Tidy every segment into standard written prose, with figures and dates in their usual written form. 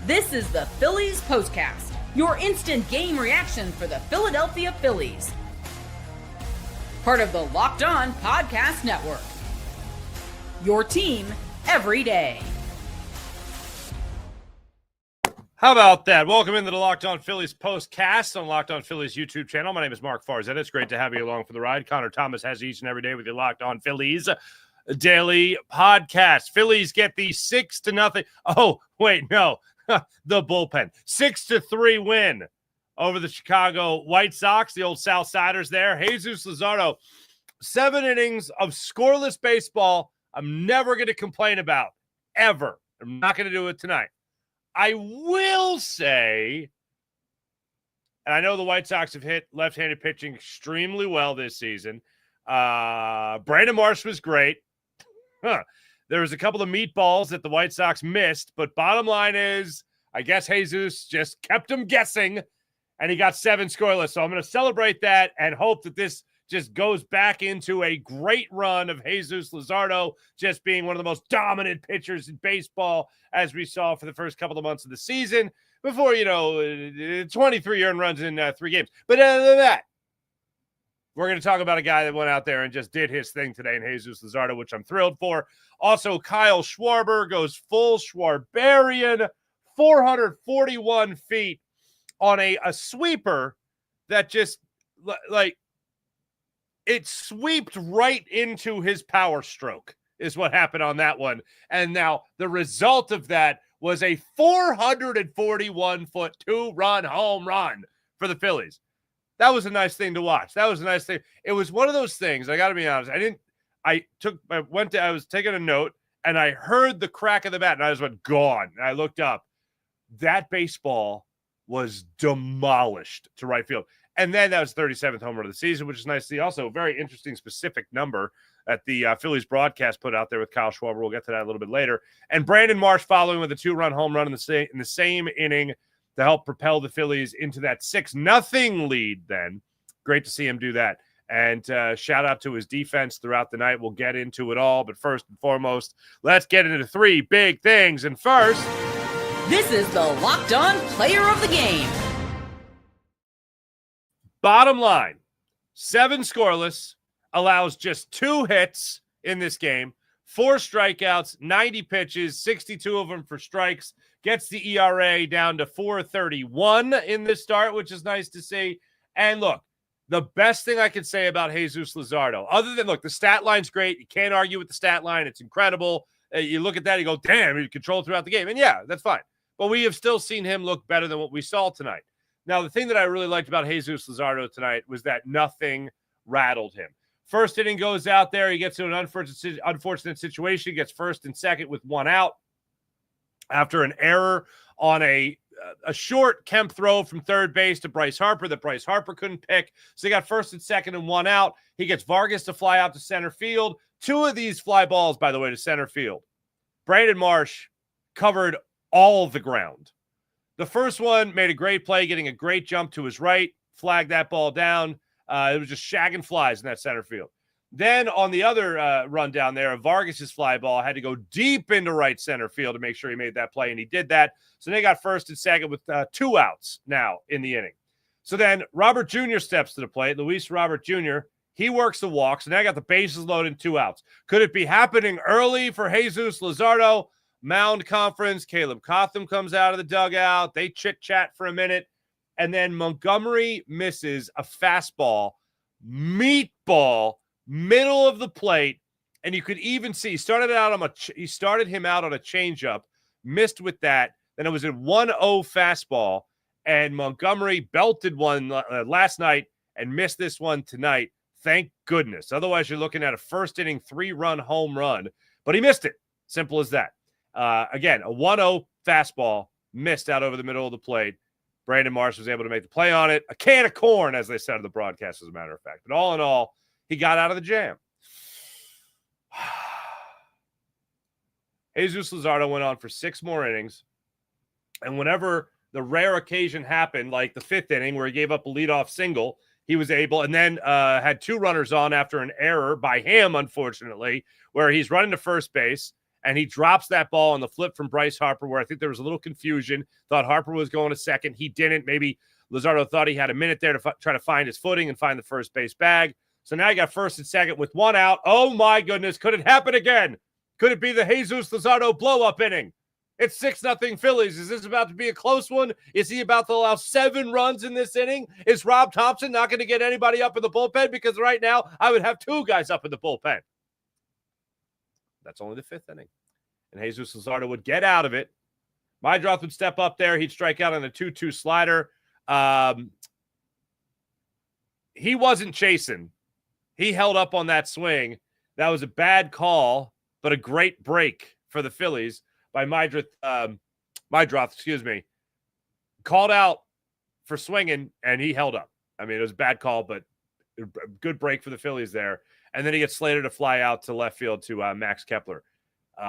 This is the Phillies POSTCAST, your instant game reaction for the Philadelphia Phillies. Part of the Locked On Podcast Network. Your team every day. How about that? Welcome into the Locked On Phillies POSTCAST on Locked On Phillies YouTube channel. My name is Mark Farzetta. It's great to have you along for the ride. Connor Thomas has each and every day with your Locked On Phillies daily podcast. Phillies get the 6-0. Oh, wait, no. The bullpen. 6-3 win over the Chicago White Sox, the old Southsiders there. Jesus Luzardo, 7 innings of scoreless baseball I'm never going to complain about, ever. I'm not going to do it tonight. I will say, and I know the White Sox have hit left-handed pitching extremely well this season. Brandon Marsh was great. There was a couple of meatballs that the White Sox missed, but bottom line is, I guess Jesus just kept him guessing, and he got 7 scoreless. So I'm going to celebrate that and hope that this just goes back into a great run of Jesus Luzardo just being one of the most dominant pitchers in baseball, as we saw for the first couple of months of the season before, 23 earned runs in 3 games. But other than that, we're going to talk about a guy that went out there and just did his thing today in Jesus Luzardo, which I'm thrilled for. Also, Kyle Schwarber goes full Schwarberian, 441 feet on a sweeper that just, it sweeped right into his power stroke is what happened on that one. And now the result of that was a 441-foot 2-run home run for the Phillies. That was a nice thing to watch. That was a nice thing. It was one of those things. I got to be honest. I was taking a note and I heard the crack of the bat and I just went, gone. And I looked up. That baseball was demolished to right field. And then that was 37th home run of the season, which is nice to see. Also, a very interesting specific number that the Phillies broadcast put out there with Kyle Schwarber. We'll get to that a little bit later. And Brandon Marsh following with a 2-run home run in the same inning to help propel the Phillies into that 6-0 lead then. Great to see him do that. And shout out to his defense throughout the night. We'll get into it all. But first and foremost, let's get into 3 big things. And first, this is the Locked On Player of the Game. Bottom line, 7 scoreless, allows just 2 hits in this game, 4 strikeouts, 90 pitches, 62 of them for strikes, gets the ERA down to 4.31 in this start, which is nice to see. And look, the best thing I can say about Jesus Luzardo, other than, look, the stat line's great. You can't argue with the stat line. It's incredible. You look at that, you go, damn, he controlled throughout the game. And yeah, that's fine. But we have still seen him look better than what we saw tonight. Now, the thing that I really liked about Jesus Luzardo tonight was that nothing rattled him. First inning goes out there. He gets into an unfortunate situation, gets first and second with 1 out after an error on a short Kemp throw from third base to Bryce Harper that Bryce Harper couldn't pick. So he got first and second and 1 out. He gets Vargas to fly out to center field. 2 of these fly balls, by the way, to center field. Brandon Marsh covered all of the ground. The first one made a great play, getting a great jump to his right, flagged that ball down. It was just shagging flies in that center field. Then on the other run down there, Vargas's fly ball had to go deep into right center field to make sure he made that play, and he did that. So they got first and second with 2 outs now in the inning. So then Robert Jr. steps to the plate. Luis Robert Jr., he works the walk. So now I got the bases loaded and 2 outs. Could it be happening early for Jesus Luzardo? Mound conference, Caleb Cotham comes out of the dugout. They chit-chat for a minute. And then Montgomery misses a fastball, meatball, middle of the plate. And you could even see, he started him out on a changeup, missed with that. Then it was a 1-0 fastball. And Montgomery belted one last night and missed this one tonight. Thank goodness. Otherwise, you're looking at a first inning 3-run home run. But he missed it. Simple as that. Again, a 1-0 fastball missed out over the middle of the plate. Brandon Marsh was able to make the play on it. A can of corn, as they said in the broadcast, as a matter of fact. But all in all, he got out of the jam. Jesus Luzardo went on for 6 more innings. And whenever the rare occasion happened, like the 5th inning where he gave up a leadoff single, he was able, and then had 2 runners on after an error by him, unfortunately, where he's running to first base. and he drops that ball on the flip from Bryce Harper, where I think there was a little confusion. Thought Harper was going to second. He didn't. Maybe Luzardo thought he had a minute there to try to find his footing and find the first base bag. So now you got first and second with one out. Oh, my goodness. Could it happen again? Could it be the Jesus Luzardo blow-up inning? It's 6-0 Phillies. Is this about to be a close one? Is he about to allow 7 runs in this inning? Is Rob Thompson not going to get anybody up in the bullpen? Because right now I would have 2 guys up in the bullpen. That's only the 5th inning. And Jesus Luzardo would get out of it. Meidroth would step up there. He'd strike out on a 2-2 slider. He wasn't chasing. He held up on that swing. That was a bad call, but a great break for the Phillies by Meidroth, called out for swinging, and he held up. I mean, it was a bad call, but a good break for the Phillies there. And then he gets slated to fly out to left field to Max Kepler.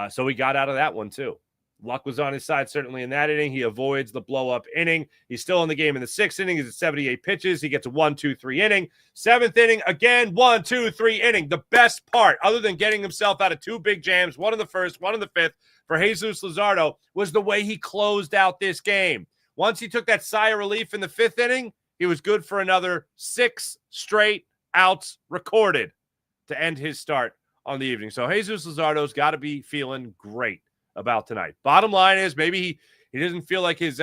So he got out of that one too. Luck was on his side, certainly in that inning. He avoids the blow-up inning. He's still in the game in the 6th inning. He's at 78 pitches. He gets a 1-2-3 inning. 7th inning, again, 1-2-3 inning. The best part, other than getting himself out of 2 big jams, one in the 1st, one in the 5th, for Jesus Luzardo, was the way he closed out this game. Once he took that sigh of relief in the 5th inning, he was good for another 6 straight outs recorded to end his start on the evening. So Jesus Luzardo's got to be feeling great about tonight. Bottom line is maybe he doesn't feel like his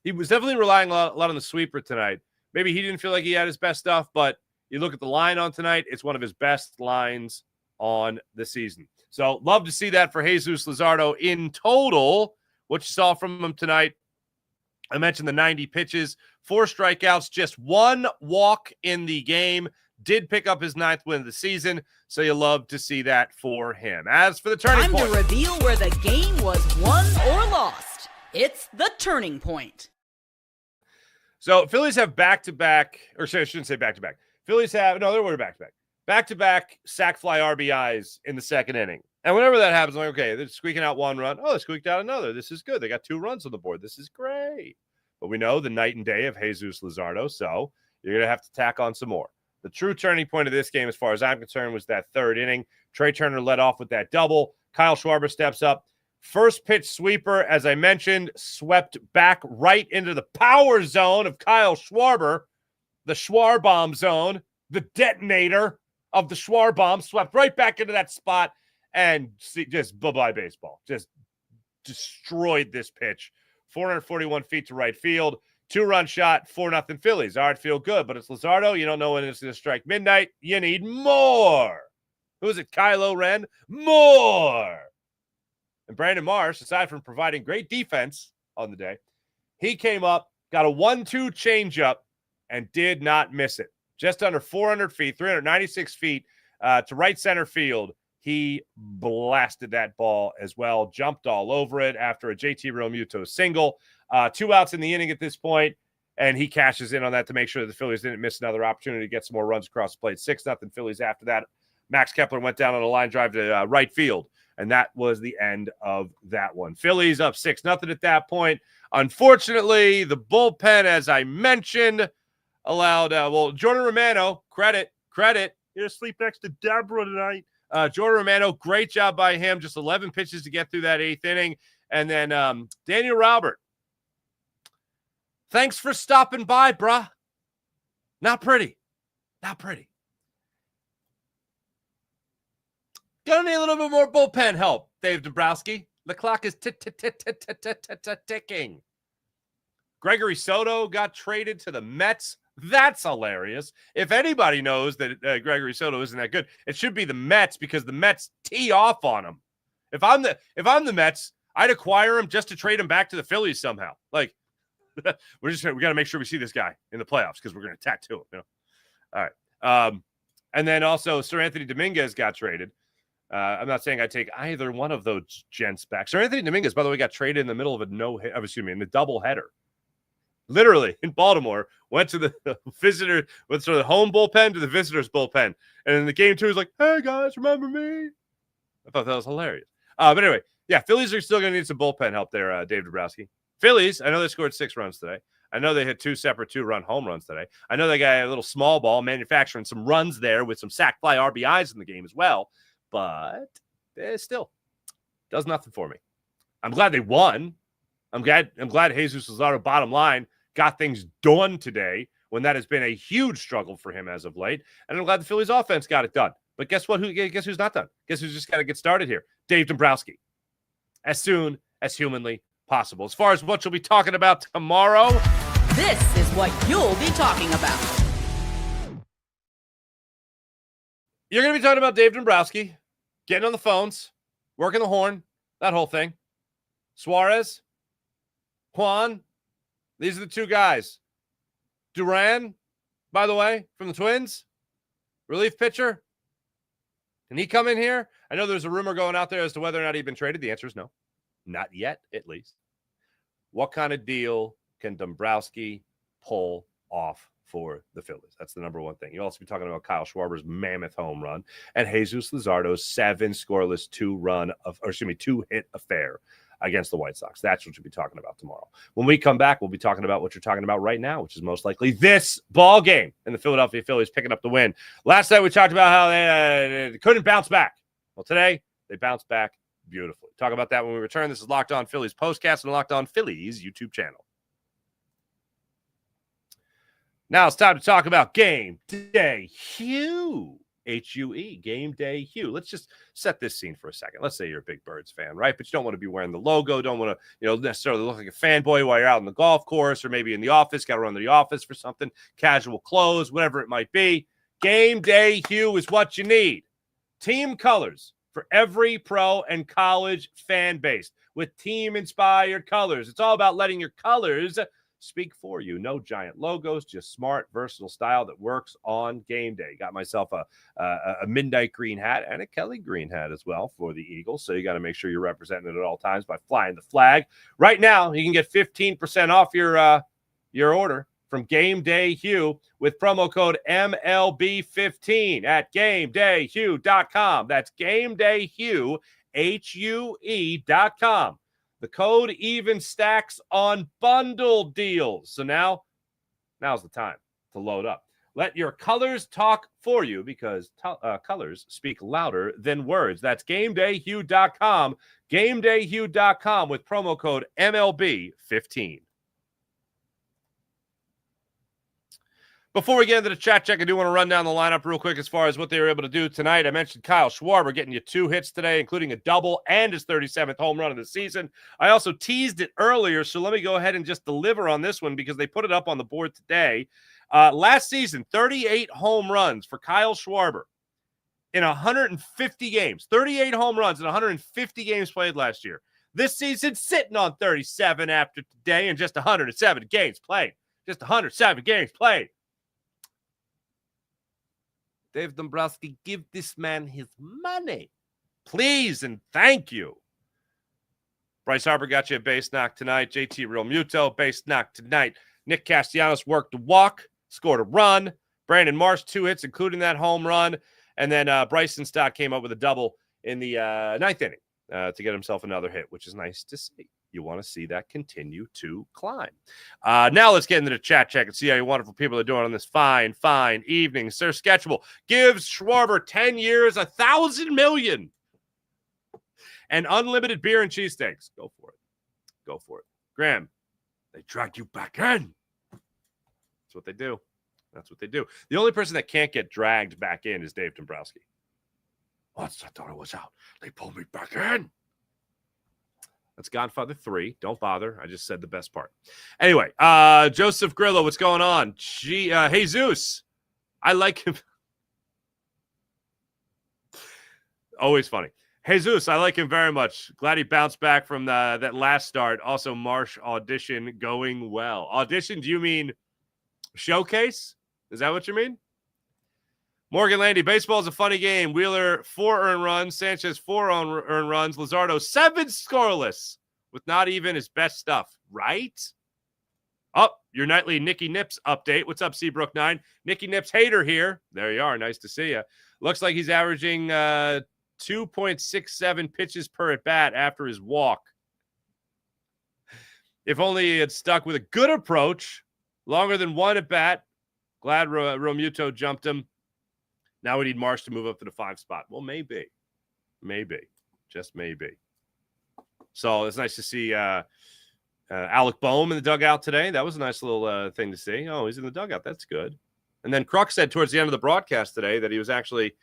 he was definitely relying a lot on the sweeper tonight. Maybe he didn't feel like he had his best stuff, but you look at the line on tonight, it's one of his best lines on the season. So love to see that for Jesus Luzardo. In total, what you saw from him tonight, I mentioned the 90 pitches, 4 strikeouts, just 1 walk in the game. Did pick up his 9th win of the season, so you love to see that for him. As for the turning point, time to reveal where the game was won or lost. It's the turning point. So Phillies have back-to-back, or sorry, I shouldn't say back-to-back. Phillies have, no, they were back-to-back. Back-to-back sac fly RBIs in the 2nd inning. And whenever that happens, I'm like, okay, they're squeaking out 1 run. Oh, they squeaked out another. This is good. They got 2 runs on the board. This is great. But we know the night and day of Jesus Luzardo, so you're going to have to tack on some more. The true turning point of this game, as far as I'm concerned, was that 3rd inning. Trey Turner led off with that double. Kyle Schwarber steps up. First pitch sweeper, as I mentioned, swept back right into the power zone of Kyle Schwarber. The Schwarbomb zone, the detonator of the Schwarbomb, swept right back into that spot and just bye-bye baseball. Just destroyed this pitch. 441 feet to right field. 2-run shot, 4-0 Phillies. All right, feel good, but it's Luzardo. You don't know when it's going to strike midnight. You need more. Who is it, Kylo Ren? More. And Brandon Marsh, aside from providing great defense on the day, he came up, got a 1-2 changeup, and did not miss it. Just under 400 feet, 396 feet to right center field. He blasted that ball as well, jumped all over it after a JT Realmuto single. 2 outs in the inning at this point, and he cashes in on that to make sure that the Phillies didn't miss another opportunity to get some more runs across the plate. 6-0 Phillies after that. Max Kepler went down on a line drive to right field, and that was the end of that one. Phillies up 6-0 at that point. Unfortunately, the bullpen, as I mentioned, allowed, Jordan Romano, credit. You're going to sleep next to Deborah tonight. Jordan Romano, great job by him. Just 11 pitches to get through that 8th inning. And then Daniel Robert. Thanks for stopping by, bruh. Not pretty. Gonna need a little bit more bullpen help, Dave Dombrowski. The clock is ticking. Gregory Soto got traded to the Mets. That's hilarious. If anybody knows that Gregory Soto isn't that good, it should be the Mets, because the Mets tee off on him. If I'm the Mets, I'd acquire him just to trade him back to the Phillies somehow. Like, we got to make sure we see this guy in the playoffs, because we're going to tattoo him. You know? All right. And then also Sir Anthony Dominguez got traded. I'm not saying I'd take either one of those gents back. Sir Anthony Dominguez, by the way, got traded in the middle of in the double header. Literally in Baltimore, went to the visitor, went to the home bullpen to the visitors bullpen. And in the game 2, he's like, hey guys, remember me? I thought that was hilarious. But anyway, yeah, Phillies are still going to need some bullpen help there, Dave Dombrowski. Phillies, I know they scored 6 runs today. I know they hit 2 separate 2-run home runs today. I know they got a little small ball manufacturing some runs there with some sac fly RBIs in the game as well. But still, Does nothing for me. I'm glad they won. I'm glad Jesus Luzardo, bottom line, got things done today when that has been a huge struggle for him as of late. And I'm glad the Phillies offense got it done. But guess what? Guess who's not done? Guess who's just got to get started here? Dave Dombrowski. As soon as humanly possible. As far as what you'll be talking about tomorrow, this is what you'll be talking about. You're going to be talking about Dave Dombrowski, getting on the phones, working the horn, that whole thing. Suarez, Juan, these are the two guys. Duran, by the way, from the Twins, relief pitcher. Can he come in here? I know there's a rumor going out there as to whether or not he'd been traded. The answer is no. Not yet, at least. What kind of deal can Dombrowski pull off for the Phillies? That's the number one thing. You'll also be talking about Kyle Schwarber's mammoth home run and Jesus Luzardo's 7 scoreless 2-hit affair against the White Sox. That's what you'll be talking about tomorrow. When we come back, we'll be talking about what you're talking about right now, which is most likely this ball game and the Philadelphia Phillies picking up the win. Last night, we talked about how they couldn't bounce back. Well, today, they bounced back beautifully. Talk about that when we return. This is Locked On Phillies Postcast and Locked On Phillies YouTube channel. Now it's time to talk about Game Day Hue. H-U-E, Game Day Hue. Let's just set this scene for a second. Let's say you're a big Birds fan, right? But you don't want to be wearing the logo, don't want to, necessarily look like a fanboy while you're out on the golf course or maybe in the office, got to run to the office for something, casual clothes, whatever it might be. Game Day Hue is what you need. Team colors for every pro and college fan base with team-inspired colors. It's all about letting your colors speak for you. No giant logos, just smart, versatile style that works on game day. Got myself a midnight green hat and a Kelly green hat as well for the Eagles. So you got to make sure you're represented at all times by flying the flag. Right now, you can get 15% off your order from Game Day Hue with promo code MLB15 at GameDayHue.com. That's GameDayHue, HUE.com. The code even stacks on bundle deals. So now's the time to load up. Let your colors talk for you because colors speak louder than words. That's GameDayHue.com. GameDayHue.com with promo code MLB15. Before we get into the chat check, I do want to run down the lineup real quick as far as what they were able to do tonight. I mentioned Kyle Schwarber getting you 2 hits today, including a double and his 37th home run of the season. I also teased it earlier, so let me go ahead and just deliver on this one because they put it up on the board today. Last season, 38 home runs for Kyle Schwarber in 150 games. 38 home runs in 150 games played last year. This season, sitting on 37 after today and just 107 games played. Just 107 games played. Dave Dombrowski, give this man his money. Please and thank you. Bryce Harper got you a base knock tonight. JT Realmuto, base knock tonight. Nick Castellanos worked a walk, scored a run. Brandon Marsh, 2 hits, including that home run. And then Bryson Stott came up with a double in the 9th inning to get himself another hit, which is nice to see. You want to see that continue to climb. Now let's get into the chat check and see how you wonderful people are doing on this fine evening. Sir Sketchable gives Schwarber 10 years, $1,000 million, and unlimited beer and cheesesteaks. Go for it. Go for it. Graham, they drag you back in. That's what they do. That's what they do. The only person that can't get dragged back in is Dave Dombrowski. Once I thought I was out, they pulled me back in. That's Godfather 3. Don't bother. I just said the best part. Anyway, Joseph Grillo, what's going on? Jesus. I like him. Always funny. Jesus, I like him very much. Glad he bounced back from that last start. Also, Marsh audition going well. Audition, do you mean showcase? Is that what you mean? Morgan Landy, baseball is a funny game. Wheeler, 4 earned runs. Sanchez, 4 earned runs. Luzardo, 7 scoreless with not even his best stuff, right? Oh, your nightly Nicky Nips update. What's up, Seabrook 9? Nicky Nips hater here. There you are. Nice to see you. Looks like he's averaging 2.67 pitches per at-bat after his walk. If only he had stuck with a good approach, longer than 1 at-bat. Glad Realmuto jumped him. Now we need Marsh to move up to the 5 spot. Well, maybe. Maybe. Just maybe. So it's nice to see Alec Boehm in the dugout today. That was a nice little thing to see. Oh, he's in the dugout. That's good. And then Kruk said towards the end of the broadcast today that he was actually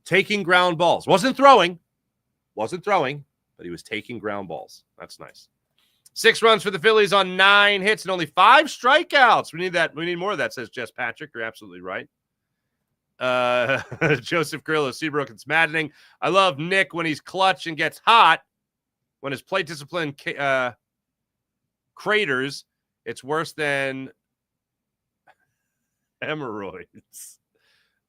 taking ground balls. Wasn't throwing, but he was taking ground balls. That's nice. 6 runs for the Phillies on 9 hits and only 5 strikeouts. We need that. We need more of that, says Jess Patrick. You're absolutely right. Joseph Grillo, Seabrook, it's maddening. I love Nick when he's clutch and gets hot. When his plate discipline craters, it's worse than hemorrhoids.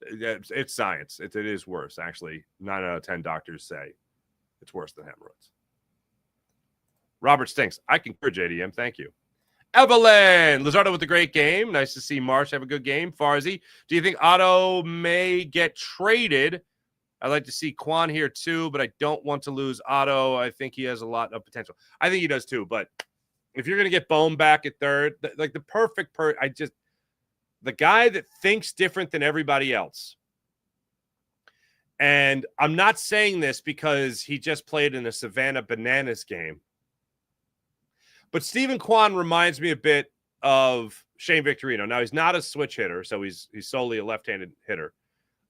It's science. It is worse, actually. 9 out of 10 doctors say it's worse than hemorrhoids. Robert Stinks. I concur, JDM. Thank you. Evelyn. Luzardo with a great game. Nice to see Marsh have a good game. Farzy, do you think Otto may get traded? I'd like to see Quan here too, but I don't want to lose Otto. I think he has a lot of potential. I think he does too, but if you're going to get Bohm back at third, like the perfect the guy that thinks different than everybody else. And I'm not saying this because he just played in a Savannah Bananas game. But Stephen Kwan reminds me a bit of Shane Victorino. Now, he's not a switch hitter, so he's solely a left-handed hitter.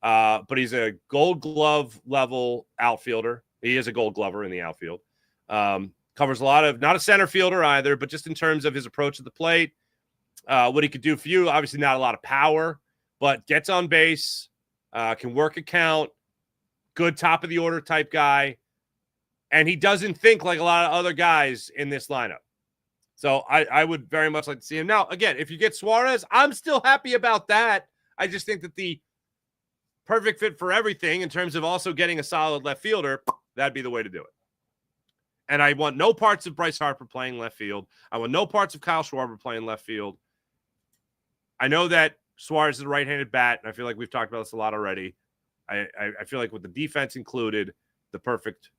But he's a Gold Glove level outfielder. He is a Gold Glover in the outfield. Covers a lot of, not a center fielder either, but just in terms of his approach at the plate, what he could do for you. Obviously, not a lot of power, but gets on base, can work a count, good top of the order type guy, and he doesn't think like a lot of other guys in this lineup. So I would very much like to see him. Now, again, if you get Suarez, I'm still happy about that. I just think that the perfect fit for everything in terms of also getting a solid left fielder, that'd be the way to do it. And I want no parts of Bryce Harper playing left field. I want no parts of Kyle Schwarber playing left field. I know that Suarez is a right-handed bat, and I feel like we've talked about this a lot already. I feel like with the defense included, the perfect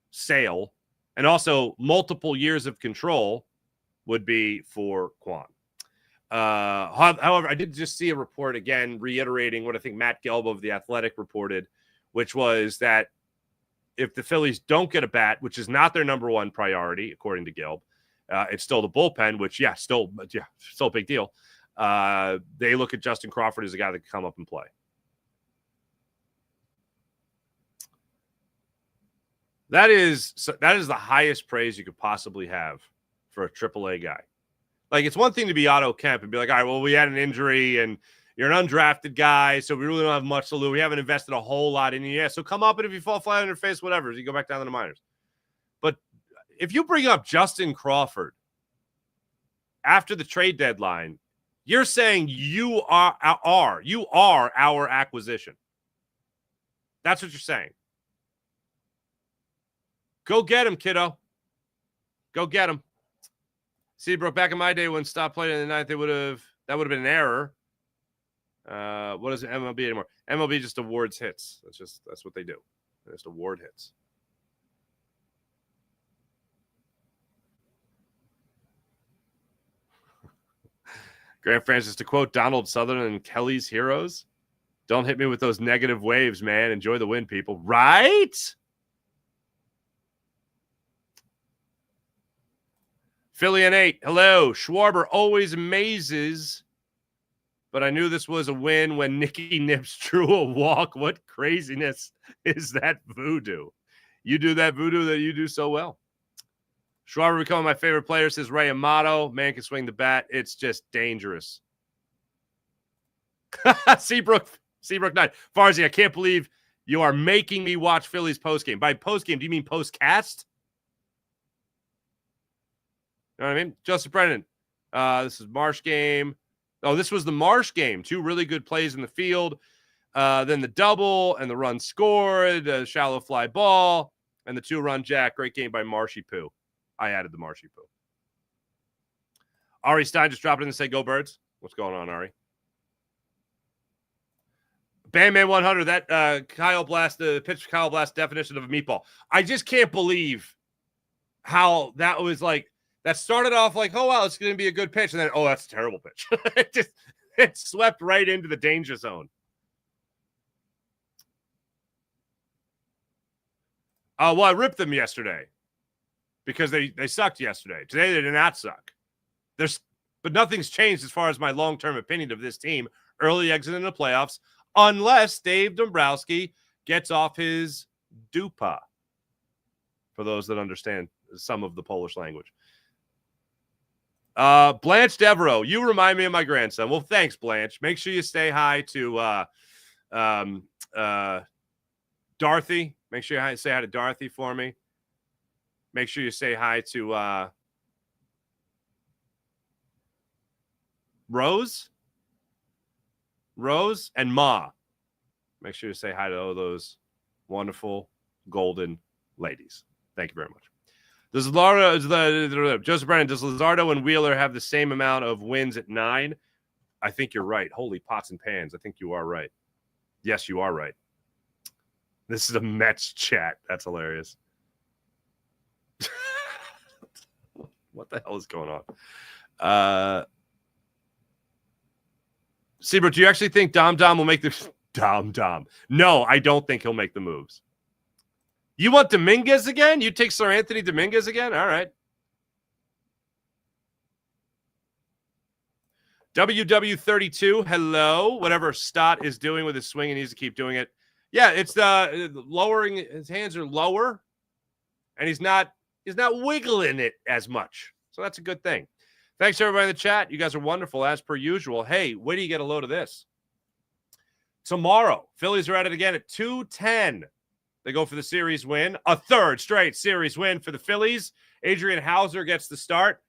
sale, and also multiple years of control would be for Quan. However, I did just see a report again reiterating what I think Matt Gelb of The Athletic reported, which was that if the Phillies don't get a bat, which is not their number one priority, according to Gelb, it's still the bullpen, which, still a big deal. They look at Justin Crawford as a guy that can come up and play. That is the highest praise you could possibly have for a AAA guy. Like, it's one thing to be Otto Kemp and be like, all right, well, we had an injury and you're an undrafted guy, so we really don't have much to lose. We haven't invested a whole lot in you. Yeah, so come up, and if you fall flat on your face, whatever, you go back down to the minors. But if you bring up Justin Crawford after the trade deadline, you're saying you are our acquisition. That's what you're saying. Go get him, kiddo. Go get him. Seabrook, back in my day when Stott played in the ninth, that would have been an error. What is MLB anymore? MLB just awards hits. That's what they do. They just award hits. Grant Francis, to quote Donald Sutherland and Kelly's Heroes, don't hit me with those negative waves, man. Enjoy the win, people. Right? Philly and 8. Hello. Schwarber always amazes, but I knew this was a win when Nicky Nips drew a walk. What craziness is that voodoo? You do that voodoo that you do so well. Schwarber becoming my favorite player, says Ray Amato. Man can swing the bat. It's just dangerous. Seabrook 9. Farzy, I can't believe you are making me watch Phillies postgame. By postgame, do you mean postcast? You know what I mean? Joseph Brennan. This is Marsh game. Oh, this was the Marsh game. 2 really good plays in the field. Then the double and the run scored, a shallow fly ball, and the 2-run jack. Great game by Marshy Poo. I added the Marshy Poo. Ari Stein just dropped in to say, go Birds. What's going on, Ari? Bandman 100, that Kyle Blast, the pitch Kyle Blast definition of a meatball. I just can't believe how that was like, that started off like, oh, wow, it's going to be a good pitch. And then, oh, that's a terrible pitch. It swept right into the danger zone. Well, I ripped them yesterday. because they sucked yesterday. Today they did not suck. But nothing's changed as far as my long-term opinion of this team early exit in the playoffs, unless Dave Dombrowski gets off his dupa, for those that understand some of the Polish language. Blanche Devereaux, you remind me of my grandson. Well, thanks, Blanche. Make sure you say hi to Dorothy. Make sure you say hi to Dorothy for me. Make sure you say hi to Rose and Ma. Make sure you say hi to all those wonderful golden ladies. Thank you very much. Joseph Brennan, does Luzardo and Wheeler have the same amount of wins at 9? I think you're right. Holy pots and pans. I think you are right. Yes, you are right. This is a Mets chat. That's hilarious. What the hell is going on? Seabrook, do you actually think Dom will make the Dom? No, I don't think he'll make the moves. You want Dominguez again? You take Sir Anthony Dominguez again? All right. WW32, hello. Whatever Stott is doing with his swing, he needs to keep doing it. Yeah, it's lowering. His hands are lower, and he's not wiggling it as much. So that's a good thing. Thanks, everybody in the chat. You guys are wonderful, as per usual. Hey, where do you get a load of this? Tomorrow, Phillies are at it again at 2:10. They go for the series win. A third straight series win for the Phillies. Adrian Houser gets the start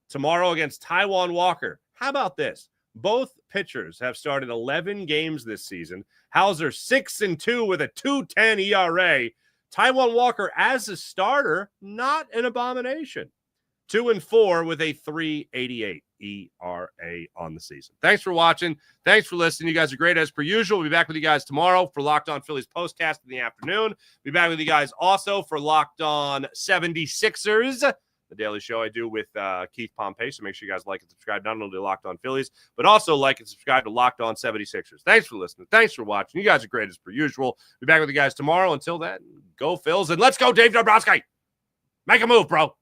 tomorrow against Taijuan Walker. How about this? Both pitchers have started 11 games this season. Houser 6-2 with a 2.10 ERA. Taijuan Walker as a starter, not an abomination. 2-4 with a 3.88 ERA on the season. Thanks for watching. Thanks for listening. You guys are great as per usual. We'll be back with you guys tomorrow for Locked On Phillies postcast in the afternoon. Be back with you guys also for Locked On 76ers, the daily show I do with Keith Pompey. So make sure you guys like and subscribe, not only to Locked On Phillies, but also like and subscribe to Locked On 76ers. Thanks for listening. Thanks for watching. You guys are great as per usual. Be back with you guys tomorrow. Until then, go Phils, and let's go Dave Dombrowski. Make a move, bro.